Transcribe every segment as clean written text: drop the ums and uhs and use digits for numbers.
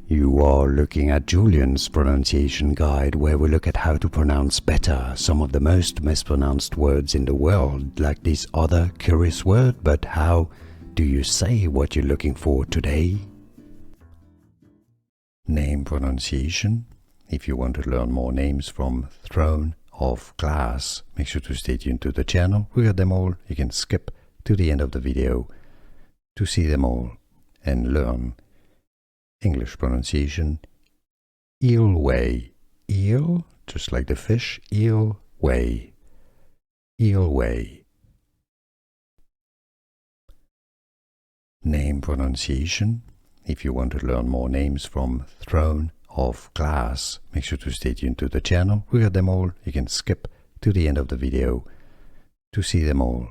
You are looking at Julian's pronunciation guide, where we look at how to pronounce better some of the most mispronounced words in the world, like this other curious word. But how do you say what you're looking for today? Name pronunciation. If you want to learn more names from Throne of Glass, make sure to stay tuned to the channel. We got them all. You can skip to the end of the video to see them all and learn English pronunciation. Eyllwe. Eel, just like the fish. Eyllwe. Eyllwe. Name pronunciation. If you want to learn more names from Throne of Glass, make sure to stay tuned to the channel. We got them all. You can skip to the end of the video to see them all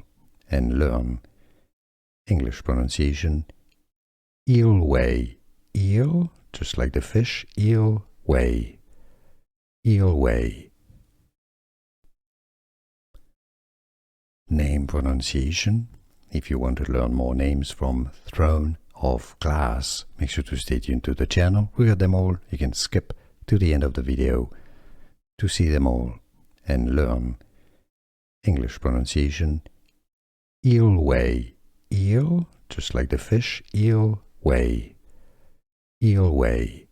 and learn English pronunciation. Eyllwe. Eel, just like the fish. Eyllwe. Eyllwe. Name pronunciation. If you want to learn more names from Throne of Glass, make sure to stay tuned to the channel. We got them all. You can skip to the end of the video to see them all and learn English pronunciation. Eyllwe. Eel, just like the fish. Eyllwe. Eyllwe.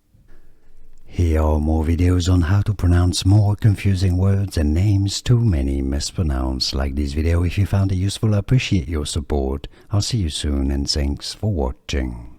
Here are more videos on how to pronounce more confusing words and names too many mispronounced. Like this video if you found it useful. I appreciate your support. I'll see you soon and thanks for watching.